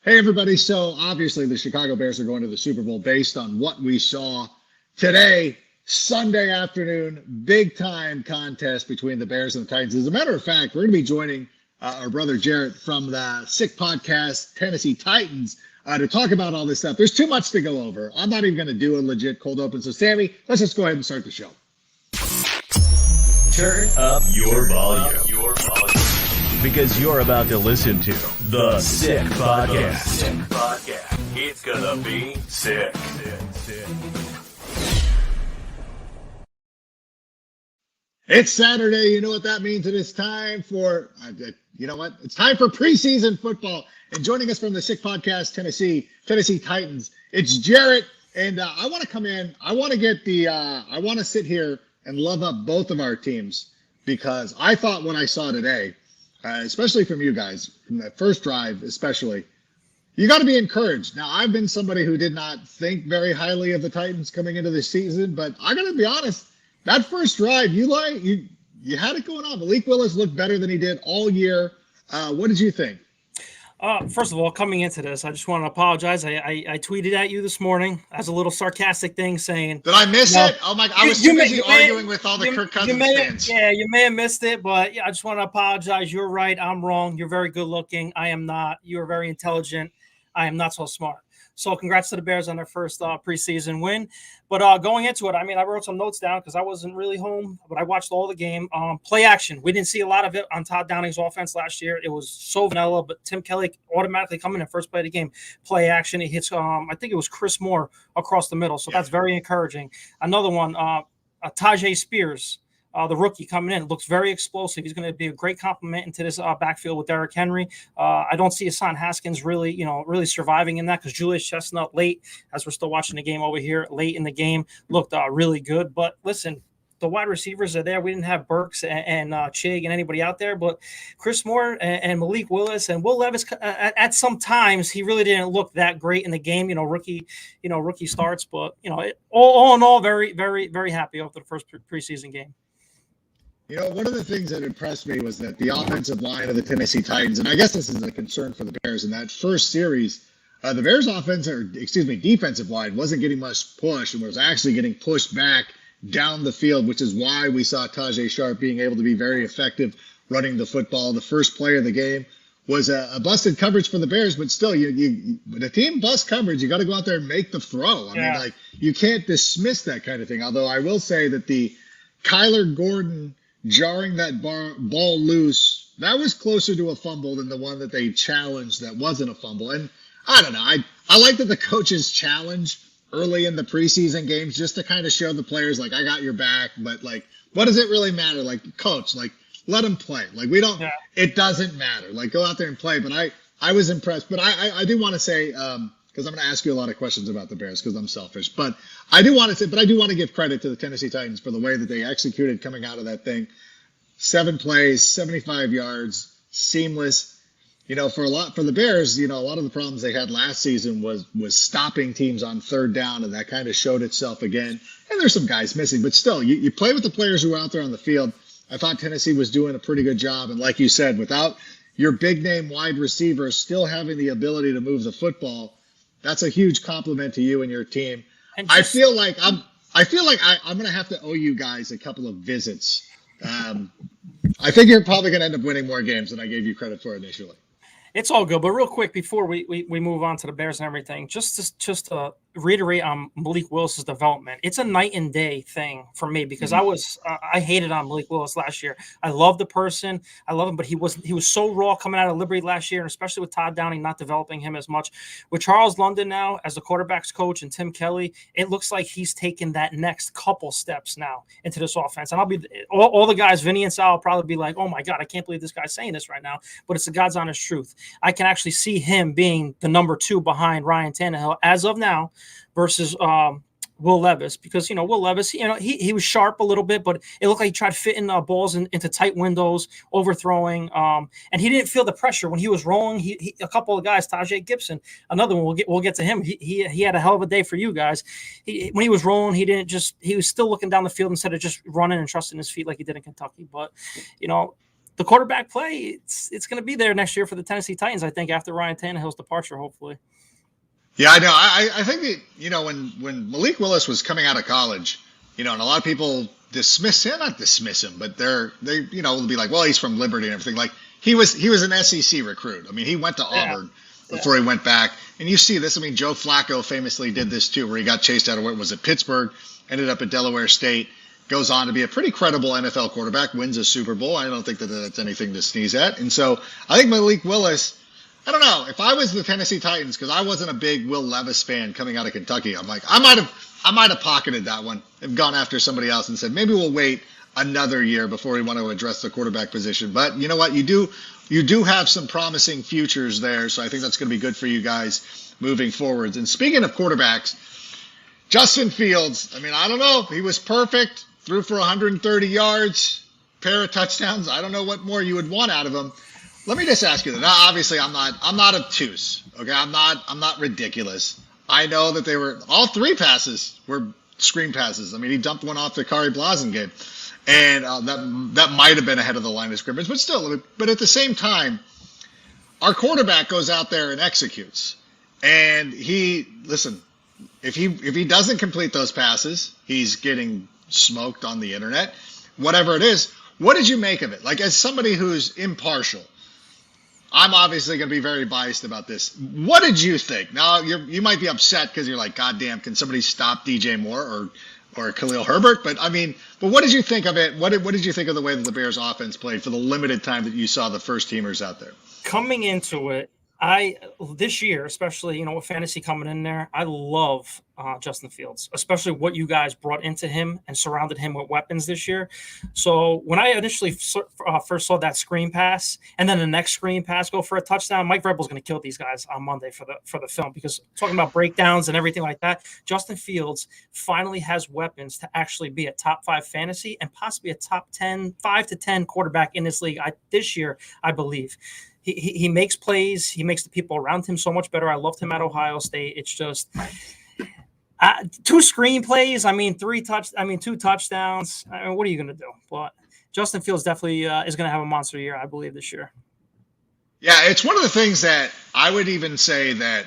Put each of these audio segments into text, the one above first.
Hey, everybody. So obviously the Chicago Bears are going to the Super Bowl based on what we saw today, Sunday afternoon, big time contest between the Bears and the Titans. As a matter of fact, we're going to be joining our brother Jarrett from the Sick Podcast, Tennessee Titans, to talk about all this stuff. There's too much to go over. I'm not even going to do a legit cold open. So, Sammy, let's just go ahead and start the show. Turn up your volume. Because you're about to listen to the Sick Podcast. It's gonna be sick. It's Saturday. You know what that means. It is time for, It's time for preseason football. And joining us from the Sick Podcast, Tennessee Titans, it's Jarrett. And I want to come in. I want to sit here and love up both of our teams because I thought what I saw today, especially from you guys, from that first drive especially, you got to be encouraged. Now, I've been somebody who did not think very highly of the Titans coming into the season, but I got to be honest, that first drive, you had it going on. Malik Willis looked better than he did all year. What did you think? First of all, coming into this, I just want to apologize. I tweeted at you this morning as a little sarcastic thing saying... Did I miss it? Oh, my God. I was too busy arguing with all the Kirk Cousins fans. Yeah, you may have missed it, but yeah, I just want to apologize. You're right. I'm wrong. You're very good looking. I am not. You're very intelligent. I am not so smart. So congrats to the Bears on their first preseason win. But going into it, I wrote some notes down because I wasn't really home, but I watched all the game. Play action. We didn't see a lot of it on Todd Downing's offense last year. It was so vanilla, but Tim Kelly automatically coming in first play of the game. Play action. He hits, I think it was Chris Moore across the middle. So that's very encouraging. Another one, Tajay Spears. The rookie coming in looks very explosive. He's going to be a great complement into this backfield with Derrick Henry. I don't see Hassan Haskins really surviving in that because Julius Chestnut late, as we're still watching the game over here, late in the game, looked really good. But listen, the wide receivers are there. We didn't have Burks and Chig and anybody out there, but Chris Moore and Malik Willis and Will Levis at some times he really didn't look that great in the game. Rookie starts, but all in all, very, very, very happy after the first preseason game. One of the things that impressed me was that the offensive line of the Tennessee Titans, and I guess this is a concern for the Bears in that first series, the Bears defensive line wasn't getting much push and was actually getting pushed back down the field, which is why we saw Tajay Sharp being able to be very effective running the football. The first play of the game was a busted coverage for the Bears, but still, when a team busts coverage, you got to go out there and make the throw. I mean, you can't dismiss that kind of thing. Although I will say that the Kyler Gordon jarring that ball loose, that was closer to a fumble than the one that they challenged that wasn't a fumble. And I don't know. I like that the coaches challenge early in the preseason games just to kind of show the players, like, I got your back. But, like, what does it really matter? Like, coach, like, let them play. Like, it doesn't matter. Like, go out there and play. But I was impressed. But I do want to say, because I'm going to ask you a lot of questions about the Bears because I'm selfish. But I do want to give credit to the Tennessee Titans for the way that they executed coming out of that thing. 7 plays, 75 yards, seamless. For the Bears, a lot of the problems they had last season was stopping teams on third down, and that kind of showed itself again. And there's some guys missing, but still, you play with the players who are out there on the field. I thought Tennessee was doing a pretty good job, and like you said, without your big name wide receivers still having the ability to move the football, that's a huge compliment to you and your team. And I feel like I'm going to have to owe you guys a couple of visits. I think you're probably going to end up winning more games than I gave you credit for initially. It's all good, but real quick before we move on to the Bears and everything, just to reiterate on Malik Willis's development, it's a night and day thing for me because I hated on Malik Willis last year. I love the person, I love him, but he was so raw coming out of Liberty last year, and especially with Todd Downing not developing him as much. With Charles London now as the quarterbacks coach and Tim Kelly, it looks like he's taken that next couple steps now into this offense. And I'll be all the guys, Vinny and Sal, will probably be like, "Oh my God, I can't believe this guy's saying this right now," but it's the God's honest truth. I can actually see him being the number 2 behind Ryan Tannehill as of now versus Will Levis, because Will Levis, he was sharp a little bit, but it looked like he tried fitting balls into tight windows, overthrowing, and he didn't feel the pressure when he was rolling. He a couple of guys, Tajay Gibson, another one. We'll get to him. He had a hell of a day for you guys. When he was rolling, he was still looking down the field instead of just running and trusting his feet like he did in Kentucky. But the quarterback play, it's going to be there next year for the Tennessee Titans, I think, after Ryan Tannehill's departure, hopefully. Yeah, I know. I think that, when Malik Willis was coming out of college, and a lot of people not dismiss him, but they will be like, well, he's from Liberty and everything. Like he was an SEC recruit. I mean, he went to Auburn before he went back. And you see this. I mean, Joe Flacco famously did this too, where he got chased out of Pittsburgh, ended up at Delaware State, goes on to be a pretty credible NFL quarterback, wins a Super Bowl. I don't think that that's anything to sneeze at. And so I think Malik Willis, I don't know, if I was the Tennessee Titans, because I wasn't a big Will Levis fan coming out of Kentucky, I'm like, I might have pocketed that one and gone after somebody else and said, maybe we'll wait another year before we want to address the quarterback position. But you know what? You do have some promising futures there. So I think that's going to be good for you guys moving forwards. And speaking of quarterbacks, Justin Fields, I mean, I don't know. He was perfect, threw for 130 yards, pair of touchdowns. I don't know what more you would want out of him. Let me just ask you that. Now, obviously, I'm not obtuse. Okay, I'm not ridiculous. I know that all three passes were screen passes. I mean, he dumped one off the Kari Blasen game, and that might have been ahead of the line of scrimmage, but still. But at the same time, our quarterback goes out there and executes, and if he doesn't complete those passes, he's getting smoked on the internet, whatever it is. What did you make of it? Like, as somebody who's impartial, I'm obviously going to be very biased about this. What did you think? Now, you might be upset because you're like, God damn, can somebody stop DJ Moore or Khalil Herbert? But what did you think of it? What did you think of the way that the Bears offense played for the limited time that you saw the first teamers out there? Coming into it, this year, especially, with fantasy coming in there, I love Justin Fields, especially what you guys brought into him and surrounded him with weapons this year. So when I initially first saw that screen pass and then the next screen pass go for a touchdown, Mike Vrabel's going to kill these guys on Monday for the film, because talking about breakdowns and everything like that, Justin Fields finally has weapons to actually be a top 5 fantasy and possibly a top 10, 5 to 10 quarterback in this league this year, I believe. He makes plays. He makes the people around him so much better. I loved him at Ohio State. It's just 2 screenplays. 2 touchdowns. What are you going to do? But Justin Fields definitely is going to have a monster year, I believe, this year. Yeah, it's one of the things that I would even say that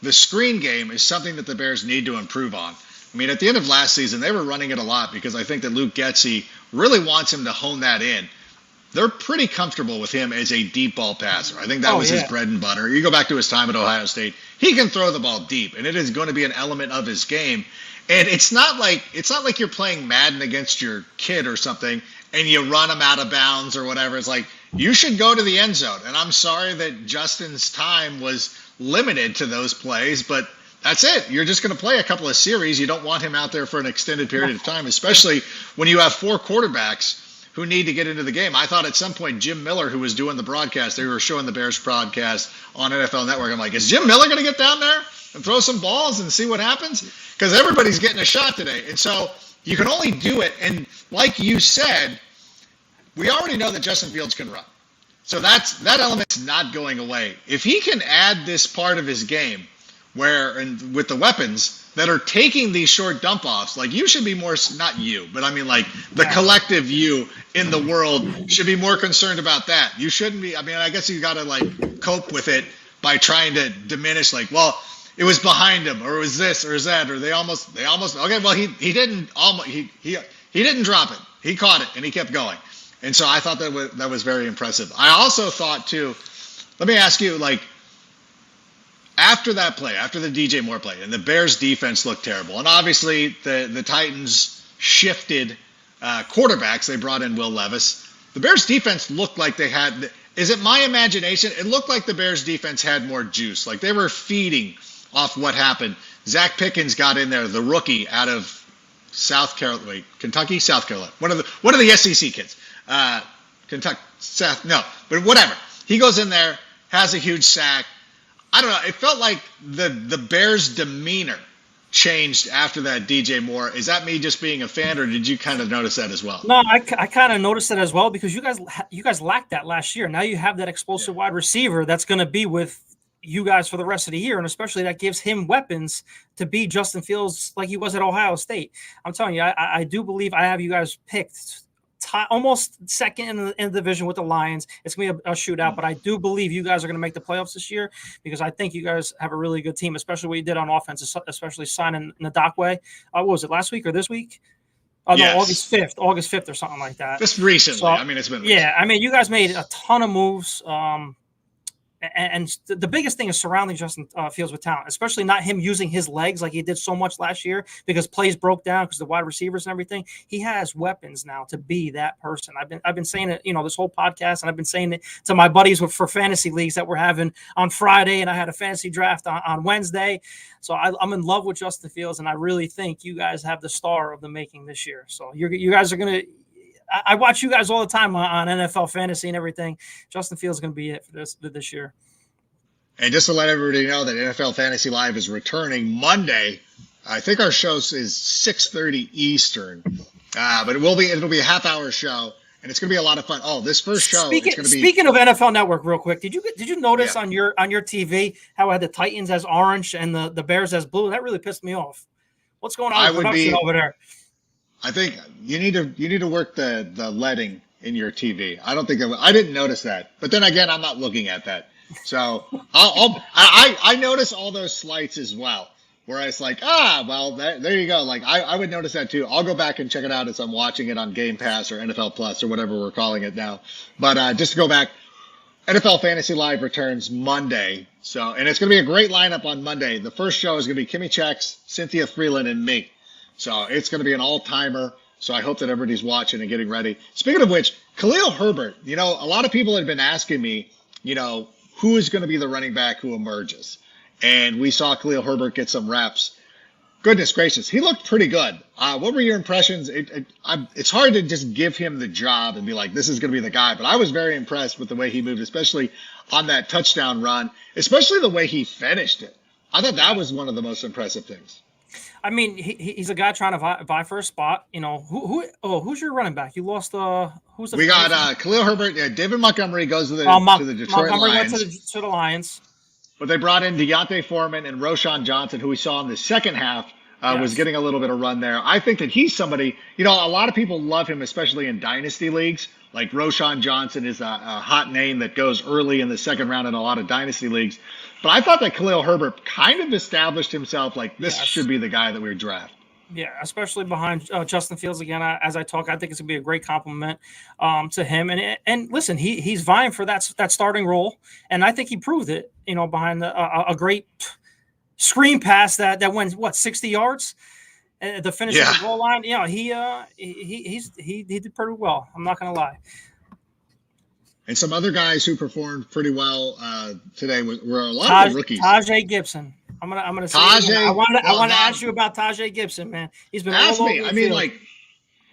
the screen game is something that the Bears need to improve on. I mean, at the end of last season, they were running it a lot because I think that Luke Getsy really wants him to hone that in. They're pretty comfortable with him as a deep ball passer. I think that was his bread and butter. You go back to his time at Ohio State, he can throw the ball deep, and it is going to be an element of his game. And it's not like you're playing Madden against your kid or something and you run him out of bounds or whatever. It's like, you should go to the end zone. And I'm sorry that Justin's time was limited to those plays, but that's it. You're just going to play a couple of series. You don't want him out there for an extended period of time, especially when you have 4 quarterbacks who need to get into the game. I thought at some point Jim Miller, who was doing the broadcast, they were showing the Bears broadcast on NFL Network. I'm like, is Jim Miller going to get down there and throw some balls and see what happens? Because everybody's getting a shot today. And so you can only do it. And like you said, we already know that Justin Fields can run. So that element's not going away. If he can add this part of his game and with the weapons that are taking these short dump offs, like, you should be more, not you, but I mean, like, the collective you in the world should be more concerned about that. You shouldn't be. I mean, I guess you got to like cope with it by trying to diminish, like, well, it was behind him, or it was this or that, or they almost okay, well, he didn't drop it. He caught it and he kept going. And so I thought that was very impressive. I also thought too, let me ask you, like, after that play, after the DJ Moore play, and the Bears defense looked terrible, and obviously the Titans shifted quarterbacks. They brought in Will Levis. The Bears defense looked like they had, is it my imagination? It looked like the Bears defense had more juice. Like, they were feeding off what happened. Zach Pickens got in there, the rookie out of Kentucky, South Carolina. One of the SEC kids. Kentucky, but whatever. He goes in there, has a huge sack. I don't know. It felt like the Bears' demeanor changed after that DJ Moore. Is that me just being a fan, or did you kind of notice that as well? No, I kind of noticed that as well, because you guys lacked that last year. Now you have that explosive wide receiver that's going to be with you guys for the rest of the year, and especially that gives him weapons to be Justin Fields like he was at Ohio State. I'm telling you, I do believe I have you guys picked almost second in the division with the Lions. It's going to be a shootout, but I do believe you guys are going to make the playoffs this year because I think you guys have a really good team, especially what you did on offense, especially signing Ndakwe. What was it, last week or this week? Oh, yes. No, August 5th or something like that. Just recently. So, I mean, it's been recent. Yeah, I mean, you guys made a ton of moves. And the biggest thing is surrounding Justin Fields with talent, especially not him using his legs like he did so much last year because plays broke down because the wide receivers and everything. He has weapons now to be that person. I've been saying it, this whole podcast, and I've been saying it to my buddies for fantasy leagues that we're having on Friday, and I had a fantasy draft on Wednesday. So I'm in love with Justin Fields, and I really think you guys have the star of the making this year. So you guys are gonna. I watch you guys all the time on NFL fantasy and everything. Justin Fields is going to be it for this year. And just to let everybody know that NFL Fantasy Live is returning Monday. I think our show is 6:30 Eastern, but it'll be a half-hour show, and it's going to be a lot of fun. Oh, this first show. Speaking of NFL Network, real quick, did you notice on your TV how I had the Titans as orange and the Bears as blue? That really pissed me off. What's going on with production over there? I think you need to work the leading in your TV. I don't think I didn't notice that, but then again, I'm not looking at that, so I notice all those slights as well. Where it's like, well, there you go. Like I would notice that too. I'll go back and check it out as I'm watching it on Game Pass or NFL Plus or whatever we're calling it now. But just to go back, NFL Fantasy Live returns Monday. So, and it's going to be a great lineup on Monday. The first show is going to be Kimmy Chex, Cynthia Freeland, and me. So it's going to be an all-timer. So I hope that everybody's watching and getting ready. Speaking of which, Khalil Herbert, a lot of people had been asking me, who is going to be the running back who emerges? And we saw Khalil Herbert get some reps. Goodness gracious, he looked pretty good. What were your impressions? It's hard to just give him the job and be like, this is going to be the guy. But I was very impressed with the way he moved, especially on that touchdown run, especially the way he finished it. I thought that was one of the most impressive things. I mean, he's a guy trying to vie for a spot. Who's your running back? You lost who's the? We got Khalil Herbert. Yeah, David Montgomery goes to the Detroit Montgomery Lions. Went to the Lions. But they brought in Deontay Foreman and Roschon Johnson, who we saw in the second half, was getting a little bit of run there. I think that he's somebody. A lot of people love him, especially in dynasty leagues. Like Roschon Johnson is a hot name that goes early in the second round in a lot of dynasty leagues. But I thought that Khalil Herbert kind of established himself like this should be the guy that we draft. Yeah, especially behind Justin Fields again. As I talk, I think it's gonna be a great compliment to him. And listen, he's vying for that starting role, and I think he proved it. Behind a great screen pass that went 60 yards, the finish of the goal line. He did pretty well. I'm not gonna lie. And some other guys who performed pretty well today were a lot of the rookies. Tajay Gibson. I'm gonna say. I want to ask you about Tajay Gibson, man. He's been all over the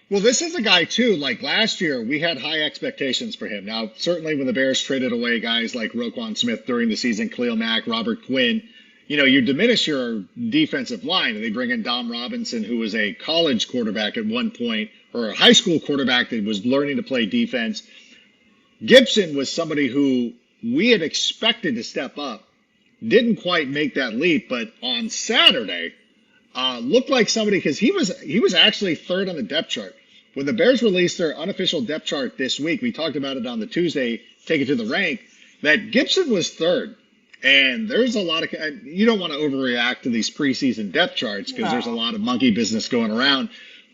field. This is a guy too. Like last year, we had high expectations for him. Now, certainly when the Bears traded away guys like Roquan Smith during the season, Khalil Mack, Robert Quinn, you diminish your defensive line, and they bring in Dom Robinson, who was a college quarterback at one point, or a high school quarterback that was learning to play defense. Gibson was somebody who we had expected to step up, didn't quite make that leap, but on Saturday looked like somebody, because he was actually third on the depth chart. When the Bears released their unofficial depth chart this week, we talked about it on the Tuesday, Take It to the Rank, that Gibson was third. And there's a lot of, you don't want to overreact to these preseason depth charts because there's a lot of monkey business going around,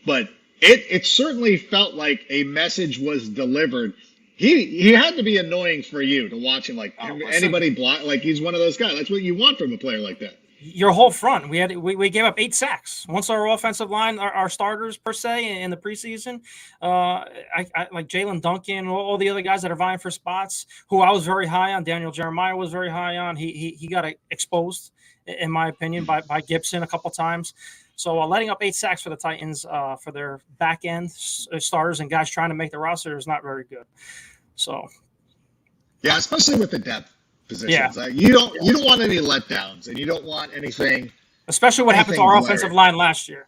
but it certainly felt like a message was delivered. He had to be annoying for you to watch him. Like anybody block, like he's one of those guys. That's what you want from a player like that. Your whole front. We gave up 8 sacks. Once our offensive line, our starters per se in the preseason, I like Jalen Duncan, all the other guys that are vying for spots, who I was very high on. Daniel Jeremiah was very high on. He got exposed, in my opinion, by Gibson a couple times. So letting up 8 sacks for the Titans for their back end starters and guys trying to make the roster is not very good. So, yeah, especially with the depth positions, you don't want any letdowns, and you don't want anything. Especially what happened to our offensive line last year.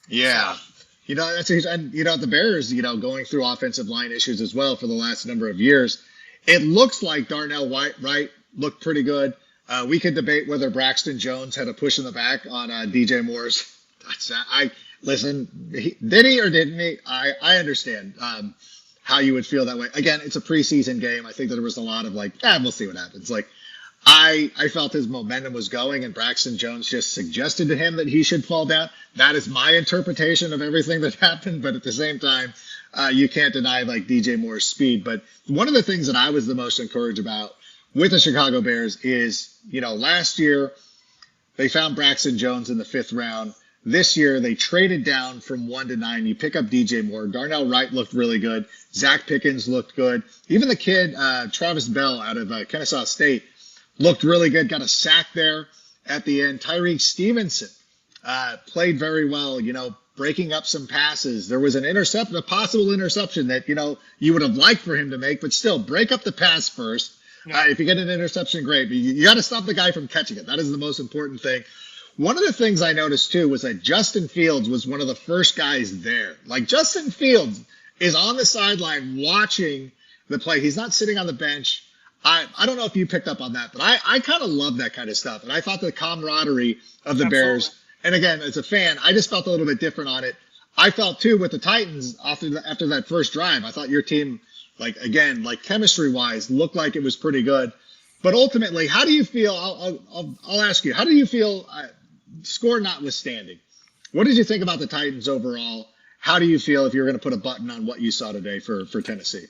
Yeah, the Bears, going through offensive line issues as well for the last number of years. It looks like Darnell Wright looked pretty good. We could debate whether Braxton Jones had a push in the back on DJ Moore's. Listen, did he or didn't he? I understand how you would feel that way. Again, it's a preseason game. I think that there was a lot of like, we'll see what happens. Like, I felt his momentum was going, and Braxton Jones just suggested to him that he should fall down. That is my interpretation of everything that happened. But at the same time, you can't deny like DJ Moore's speed. But one of the things that I was the most encouraged about with the Chicago Bears is, last year they found Braxton Jones in the 5th round. This year, they traded down from 1 to 9. You pick up DJ Moore. Darnell Wright looked really good. Zach Pickens looked good. Even the kid, Travis Bell out of Kennesaw State, looked really good. Got a sack there at the end. Tyreek Stevenson played very well, breaking up some passes. There was a possible interception that, you would have liked for him to make, but still break up the pass first. If you get an interception, great. But you got to stop the guy from catching it. That is the most important thing. One of the things I noticed, too, was that Justin Fields was one of the first guys there. Like, Justin Fields is on the sideline watching the play. He's not sitting on the bench. I don't know if you picked up on that, but I kind of love that kind of stuff. And I thought the camaraderie of the Bears, and again, as a fan, I just felt a little bit different on it. I felt, too, with the Titans after that first drive. I thought your team, like chemistry-wise, looked like it was pretty good. But ultimately, how do you feel? I'll ask you, how do you feel, score notwithstanding? What did you think about the Titans overall? How do you feel if you're going to put a button on what you saw today for Tennessee?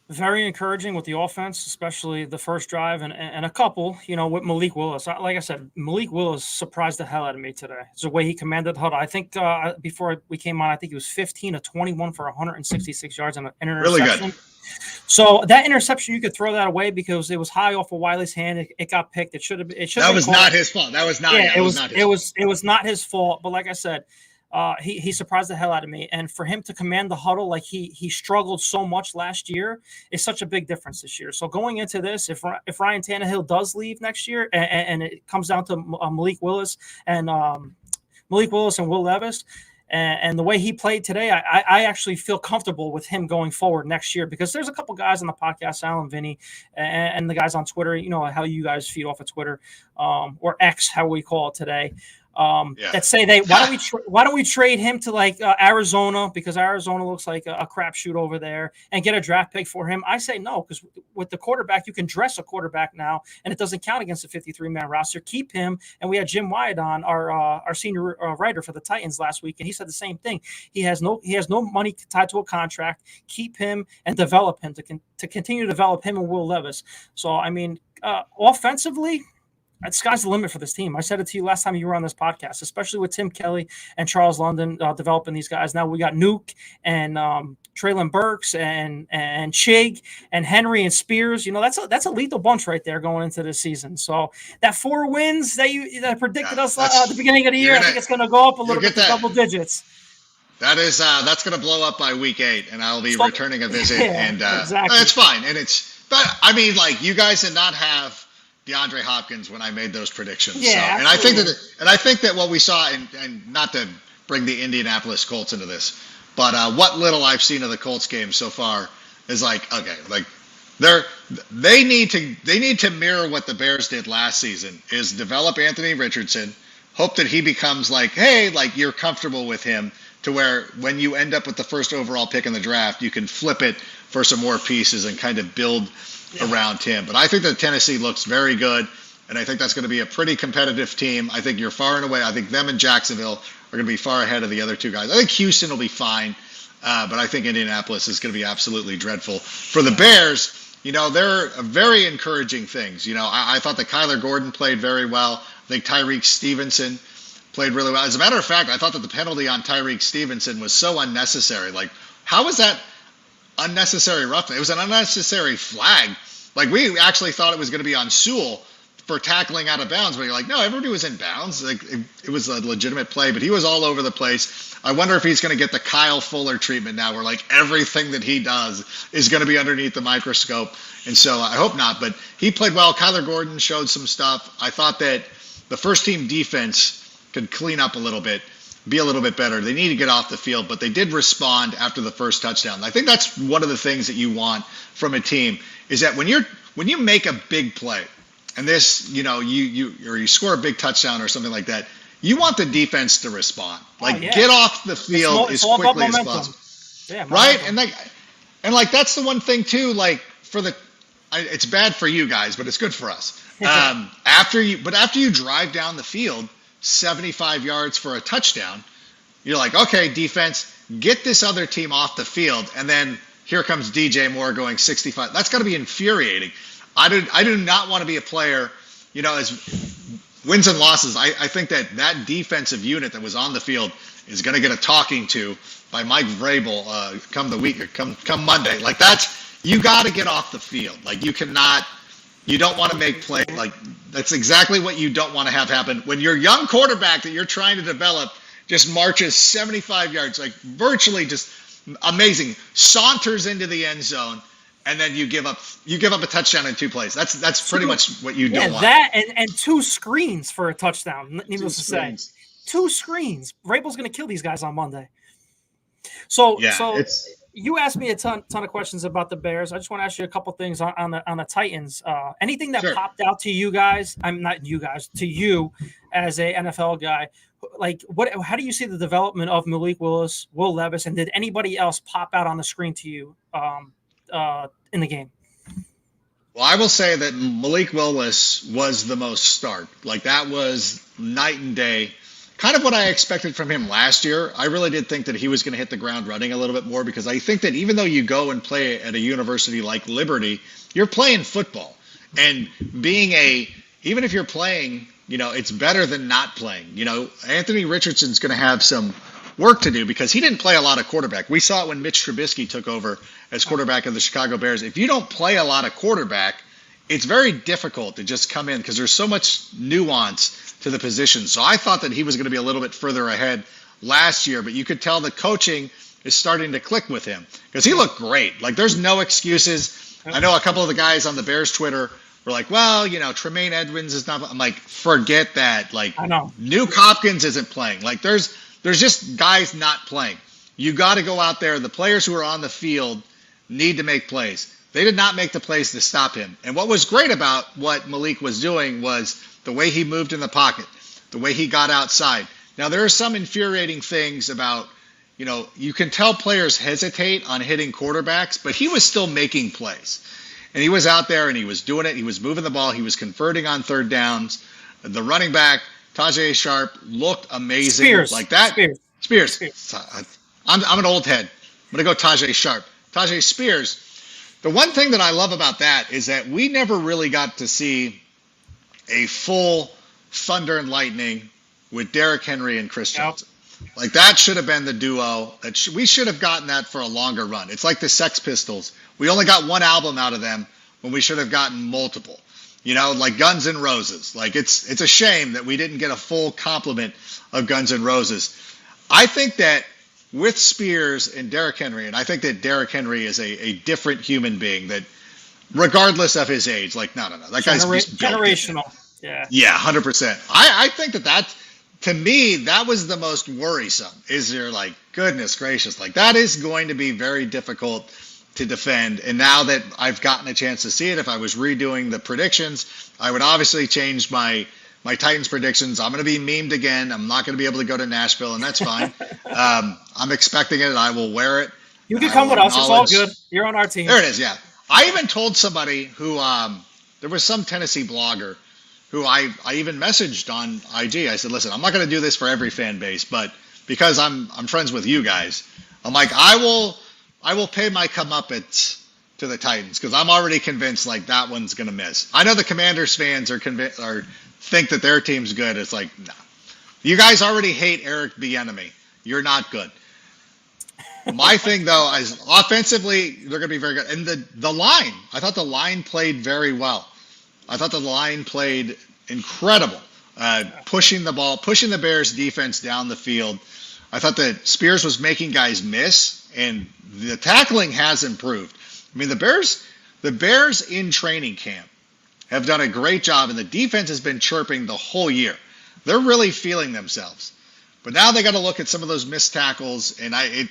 Very encouraging with the offense, especially the first drive and a couple, with Malik Willis. Like I said, Malik Willis surprised the hell out of me today. It's the way he commanded the huddle. I think before we came on, I think he was 15 of 21 for 166 yards and an interception. Really good. So that interception, you could throw that away because it was high off of Wiley's hand. It got picked. It should have. That was not his fault. That was not. Yeah, it was not his fault. But like I said, he surprised the hell out of me. And for him to command the huddle like he struggled so much last year is such a big difference this year. So going into this, if Ryan Tannehill does leave next year and it comes down to Malik Willis and Will Levis. And the way he played today, I actually feel comfortable with him going forward next year because there's a couple guys on the podcast, Alan, Vinny, and the guys on Twitter, how you guys feed off of Twitter or X, how we call it today, that say why don't we trade him to Arizona because Arizona looks like a crapshoot over there and get a draft pick for him. I say no because with the quarterback, you can dress a quarterback now and it doesn't count against a 53-man roster. Keep him. And we had Jim Wyatt on, our senior writer for the Titans last week, and he said the same thing. He has no money tied to a contract. Keep him and develop him to continue to develop him and Will Levis. So I mean, offensively, the sky's the limit for this team. I said it to you last time you were on this podcast, especially with Tim Kelly and Charles London developing these guys. Now we got Nuke and Traylon Burks and Chig and Henry and Spears. That's a lethal bunch right there going into this season. So that 4 wins that predicted us at the beginning of the year, I think it's going to go up a little bit to double digits. That is that's going to blow up by week 8, and I'll be returning a visit. And exactly. It's fine. But I mean, you guys did not have DeAndre Hopkins when I made those predictions. Yeah, and I think that what we saw, and not to bring the Indianapolis Colts into this, but what little I've seen of the Colts game so far is they need to mirror what the Bears did last season, is develop Anthony Richardson, hope that he becomes you're comfortable with him to where when you end up with the first overall pick in the draft, you can flip it for some more pieces and kind of build around him. But I think that Tennessee looks very good, and I think that's going to be a pretty competitive team. I think you're far and away. I think them and Jacksonville are going to be far ahead of the other two guys. I think Houston will be fine, but I think Indianapolis is going to be absolutely dreadful. For the Bears, they're very encouraging things. I thought that Kyler Gordon played very well. I think Tyreek Stevenson played really well. As a matter of fact, I thought that the penalty on Tyreek Stevenson was so unnecessary. How was that unnecessary roughness? It was an unnecessary flag. We actually thought it was going to be on Sewell for tackling out of bounds, but you're no, everybody was in bounds. It was a legitimate play, but he was all over the place. I wonder if he's going to get the Kyle Fuller treatment now, where everything that he does is going to be underneath the microscope. And so I hope not, but he played well. Kyler Gordon showed some stuff. I thought that the first team defense could clean up a little bit, be a little bit better. They need to get off the field, but they did respond after the first touchdown. I think that's one of the things that you want from a team, is that when you make a big play, and this, you score a big touchdown or something like that, you want the defense to respond. Like, yeah. get off the field as quickly as possible. Yeah, right? And like that's the one thing too. Like it's bad for you guys, but it's good for us. After you drive down the field 75 yards for a touchdown, you're like, okay, defense, get this other team off the field, and then here comes DJ Moore going 65. That's got to be infuriating. I do not want to be a player, as wins and losses. I think that defensive unit that was on the field is going to get a talking to by Mike Vrabel come Monday. Like you got to get off the field. Like you don't want to make play. Like that's exactly what you don't want to have happen when your young quarterback that you're trying to develop just marches 75 yards, like virtually just amazing, saunters into the end zone, and then you give up a touchdown in 2 plays. That's pretty much what you don't want. That and 2 screens for a touchdown. Needless to say, 2 screens. Vrabel's going to kill these guys on Monday. So you asked me a ton of questions about the Bears. I just want to ask you a couple things on the Titans. Anything that popped out to you guys? I'm not you guys, to you as a NFL guy. Like how do you see the development of Malik Willis, Will Levis, and did anybody else pop out on the screen to you in the game? Well, I will say that Malik Willis was the most stark. Like that was night and day. Kind of what I expected from him last year. I really did think that he was going to hit the ground running a little bit more because I think that even though you go and play at a university like Liberty, you're playing football. And even if you're playing, it's better than not playing. Anthony Richardson's going to have some work to do because he didn't play a lot of quarterback. We saw it when Mitch Trubisky took over as quarterback of the Chicago Bears. If you don't play a lot of quarterback, it's very difficult to just come in because there's so much nuance to the position. So I thought that he was going to be a little bit further ahead last year, but you could tell the coaching is starting to click with him because he looked great. Like there's no excuses. I know a couple of the guys on the Bears Twitter were like, well, Tremaine Edmonds is not. I'm like, forget that. Like I know Nuke Hopkins isn't playing. Like there's just guys not playing. You got to go out there. The players who are on the field need to make plays. They did not make the plays to stop him. And what was great about what Malik was doing was the way he moved in the pocket, the way he got outside. Now, there are some infuriating things about, you can tell players hesitate on hitting quarterbacks, but he was still making plays. And he was out there and he was doing it. He was moving the ball. He was converting on third downs. The running back, Tajay Sharp, looked amazing. Spears. Like that. Spears. I'm an old head. I'm going to go Tajay Sharp. Tajay Spears. The one thing that I love about that is that we never really got to see a full thunder and lightning with Derrick Henry and Chris Johnson. Like that should have been the duo. We should have gotten that for a longer run. It's like the Sex Pistols. We only got one album out of them when we should have gotten multiple. Like Guns N' Roses. Like it's a shame that we didn't get a full complement of Guns N' Roses. I think that with Spears and Derrick Henry, and I think that Derrick Henry is a different human being that regardless of his age, like no, that guy's generational. Yeah, 100%. I think that to me, that was the most worrisome. Is there like, goodness gracious, like that is going to be very difficult to defend. And now that I've gotten a chance to see it, if I was redoing the predictions, I would obviously change my Titans predictions. I'm going to be memed again. I'm not going to be able to go to Nashville, and that's fine. I'm expecting it, and I will wear it. You can come with us. It's all good. You're on our team. There it is, yeah. I even told somebody who there was some Tennessee blogger who I even messaged on IG. I said, listen, I'm not going to do this for every fan base, but because I'm friends with you guys, I'm like, I will pay my comeuppance to the Titans because I'm already convinced like that one's going to miss. I know the Commanders fans are convinced or think that their team's good. It's like, no. You guys already hate Eric Bieniemy. You're not good. My thing, though, is offensively, they're going to be very good. And the line, I thought the line played very well. I thought the line played incredible, pushing the ball, pushing the Bears defense down the field. I thought that Spears was making guys miss, and the tackling has improved. I mean, the Bears in training camp have done a great job, and the defense has been chirping the whole year. They're really feeling themselves. But now they got to look at some of those missed tackles, and I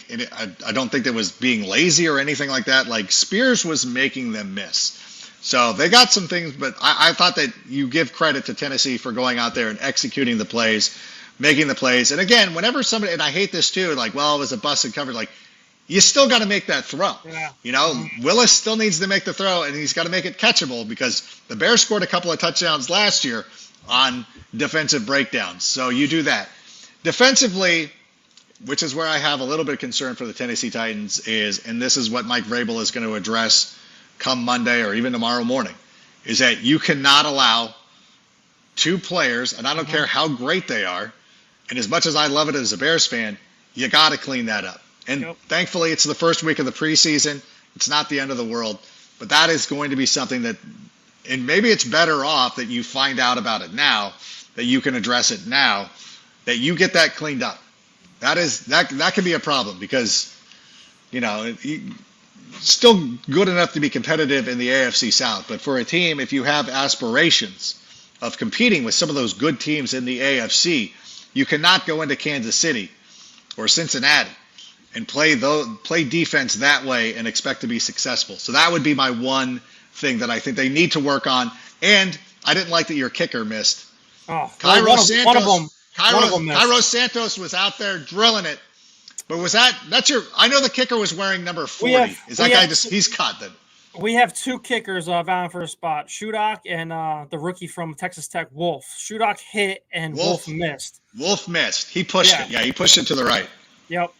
don't think that was being lazy or anything like that. Like Spears was making them miss. So they got some things, but I thought that you give credit to Tennessee for going out there and executing the plays. making the plays. And again, whenever somebody, and I hate this too, like, well, it was a busted coverage, like, you still got to make that throw. Yeah. You know, Willis still needs to make the throw, and he's got to make it catchable because the Bears scored a couple of touchdowns last year on defensive breakdowns. So you do that. Defensively, which is where I have a little bit of concern for the Tennessee Titans is, and this is what Mike Vrabel is going to address come Monday or even tomorrow morning, is that you cannot allow two players, and I don't care how great they are, and as much as I love it as a Bears fan, you got to clean that up. And thankfully, it's the first week of the preseason. It's not the end of the world. But that is going to be something that, and maybe it's better off that you find out about it now, that you can address it now, that you get that cleaned up. That can be a problem because, you know, still good enough to be competitive in the AFC South. But for a team, if you have aspirations of competing with some of those good teams in the AFC, you cannot go into Kansas City or Cincinnati and play defense that way and expect to be successful. So that would be my one thing that I think they need to work on. And I didn't like that your kicker missed. Oh, Cairo Santos. One of them Cairo Santos was out there drilling it. But that's your, I know the kicker was wearing number 40. He's caught then? We have two kickers vying for a spot, Shudak and the rookie from Texas Tech, Wolf. Shudak hit and Wolf missed. Wolf missed. He pushed it. Yeah, he pushed it to the right. Yep.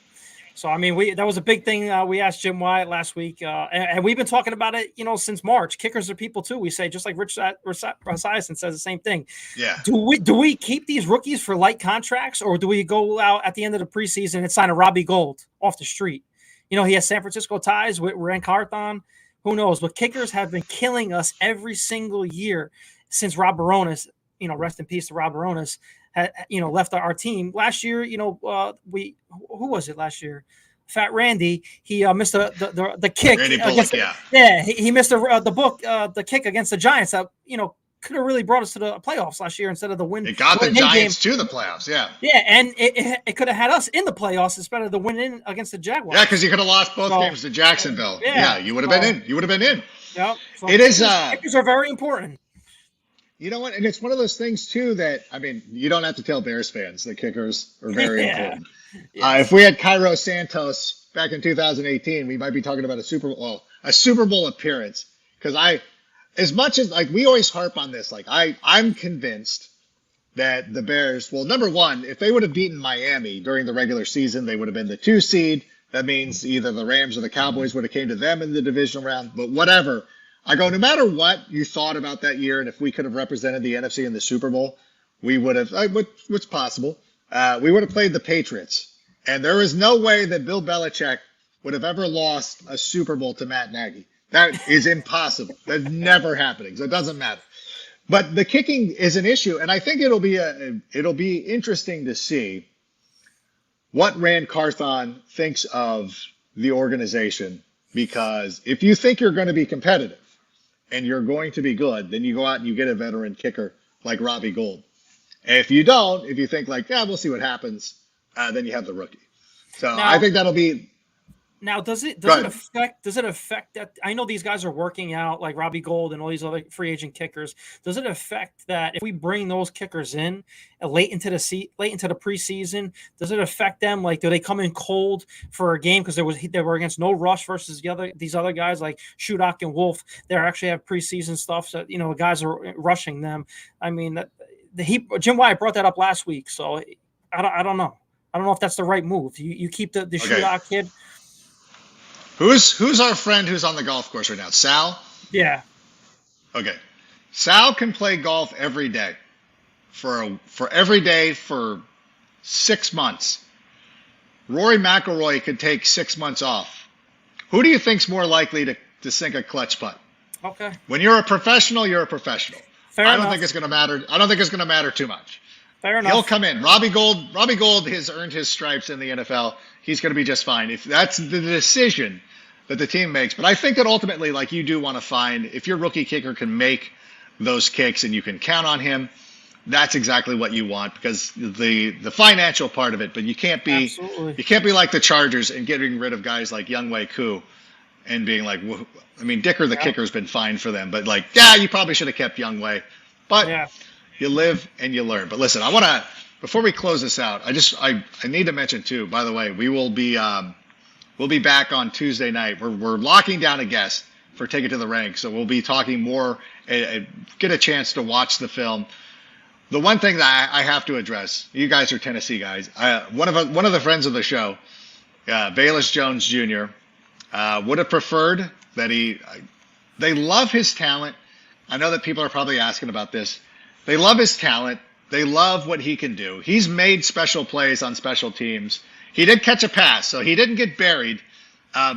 So, I mean, that was a big thing. We asked Jim Wyatt last week, and we've been talking about it, since March. Kickers are people, too. We say, just like Rich Esiason says the same thing. Yeah. Do we keep these rookies for light contracts, or do we go out at the end of the preseason and sign a Robbie Gould off the street? He has San Francisco ties with Rank and Jarett. Who knows? But kickers have been killing us every single year since Rob Baronis, rest in peace to Rob Baronis, left our team last year. Who was it last year? Fat Randy. He missed the kick. Randy Bullock, He missed the kick against the Giants. That could have really brought us to the playoffs last year instead of the win. It got the Giants to the playoffs. Yeah. Yeah, and it could have had us in the playoffs instead of the win in against the Jaguars. Yeah, because you could have lost both games to Jacksonville. Yeah, you would have been in. You would have been in. Yep. So it is. Kickers are very important. You know what? And it's one of those things, too, that, I mean, you don't have to tell Bears fans that kickers are very important. Yeah. If we had Cairo Santos back in 2018, we might be talking about a Super Bowl appearance. Because as much as, we always harp on this, I'm convinced that the Bears, well, number one, if they would have beaten Miami during the regular season, they would have been the 2 seed. That means either the Rams or the Cowboys would have came to them in the divisional round. But whatever. I go, no matter what you thought about that year, and if we could have represented the NFC in the Super Bowl, we would have, what's possible, we would have played the Patriots. And there is no way that Bill Belichick would have ever lost a Super Bowl to Matt Nagy. That is impossible. That's never happening. So it doesn't matter. But the kicking is an issue, and I think it'll be interesting to see what Rand Carthon thinks of the organization, because if you think you're going to be competitive, and you're going to be good, then you go out and you get a veteran kicker like Robbie Gould. And if you don't, if you think we'll see what happens, then you have the rookie. So I think that'll be. Now, does it affect that? I know these guys are working out like Robbie Gould and all these other free agent kickers. Does it affect that if we bring those kickers in late into the preseason? Does it affect them? Do they come in cold for a game because they were against no rush versus these other guys like Shudak and Wolf? They actually have preseason stuff, so the guys are rushing them. I mean, Jim Wyatt brought that up last week, so I don't know. I don't know if that's the right move. You keep the Shudak kid. Who's our friend who's on the golf course right now? Sal? Yeah. Okay. Sal can play golf every day for 6 months. Rory McIlroy could take 6 months off. Who do you think's more likely to sink a clutch putt? Okay. When you're a professional, you're a professional. Fair I enough. don't think it's going to matter. I don't think it's going to matter too much. Fair enough. He'll come in. Robbie Gould has earned his stripes in the NFL. He's going to be just fine. If that's the decision that the team makes. But I think that ultimately, you do want to find, if your rookie kicker can make those kicks and you can count on him, that's exactly what you want, because the financial part of it. But you can't be like the Chargers and getting rid of guys like Younghoe Koo and being like, Dicker the kicker's been fine for them, but you probably should have kept Younghoe. But you live and you learn. But listen, I want before we close this out, I need to mention too. By the way, we'll be back on Tuesday night. We're locking down a guest for Take It to the Rank, so we'll be talking more and get a chance to watch the film. The one thing that I have to address, you guys are Tennessee guys. One of the friends of the show, Bayless Jones Jr., would have preferred that they love his talent. I know that people are probably asking about this. They love his talent. They love what he can do. He's made special plays on special teams. He did catch a pass, so he didn't get buried.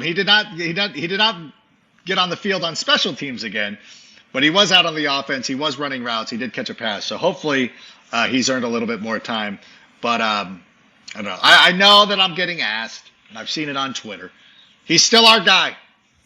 He did not get on the field on special teams again, but he was out on the offense. He was running routes. He did catch a pass, so hopefully he's earned a little bit more time. But I don't know. I know that I'm getting asked, and I've seen it on Twitter. He's still our guy.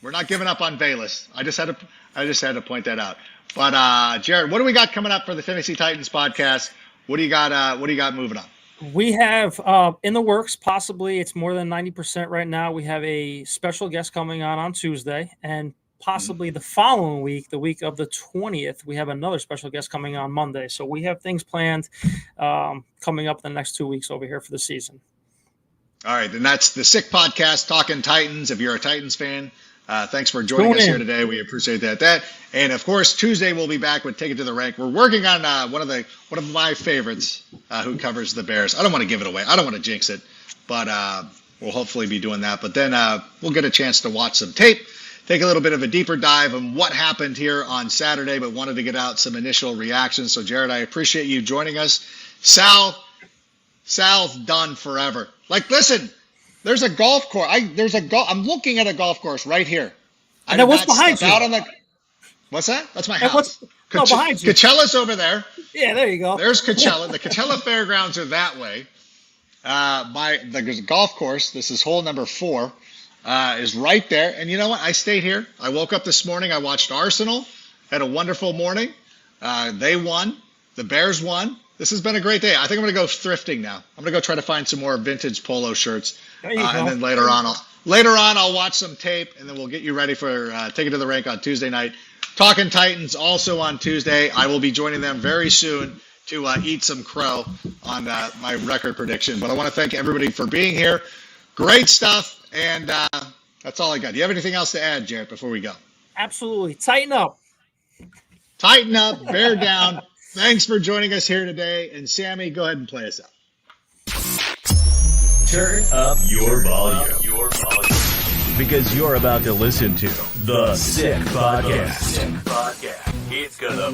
We're not giving up on Bayless. I just had to point that out. But Jarett, what do we got coming up for the Tennessee Titans podcast? What do you got? What do you got moving on? We have in the works, possibly it's more than 90% right now. We have a special guest coming on Tuesday, and possibly the following week, the week of the 20th, we have another special guest coming on Monday. So we have things planned coming up in the next 2 weeks over here for the season. All right, and that's the Sick Podcast, Talking Titans. If you're a Titans fan, thanks for joining us here today. We appreciate that. And of course, Tuesday we'll be back with Take It to the Rank. We're working on one of my favorites who covers the Bears. I don't want to give it away. I don't want to jinx it, but we'll hopefully be doing that. But then we'll get a chance to watch some tape, take a little bit of a deeper dive on what happened here on Saturday, but wanted to get out some initial reactions. So Jarett, I appreciate you joining us. Sal's done forever. Like, listen, there's a golf course. I'm looking at a golf course right here. And then what's behind you? What's that? That's my house. Behind you. Coachella's over there. Yeah, there you go. There's Coachella. The Coachella Fairgrounds are that way. There's a golf course. This is hole number 4. Is right there. And you know what? I stayed here. I woke up this morning. I watched Arsenal. Had a wonderful morning. They won. The Bears won. This has been a great day. I think I'm going to go thrifting now. I'm going to go try to find some more vintage polo shirts. And then later on I'll watch some tape, and then we'll get you ready for Take It to the Rank on Tuesday night. Talking Titans also on Tuesday. I will be joining them very soon to eat some crow on my record prediction. But I want to thank everybody for being here. Great stuff, and that's all I got. Do you have anything else to add, Jarett, before we go? Absolutely. Tighten up. Tighten up. Bear down. Thanks for joining us here today. And Sammy, go ahead and play us out. Turn up your volume. Because you're about to listen to the Sick Podcast. It's gonna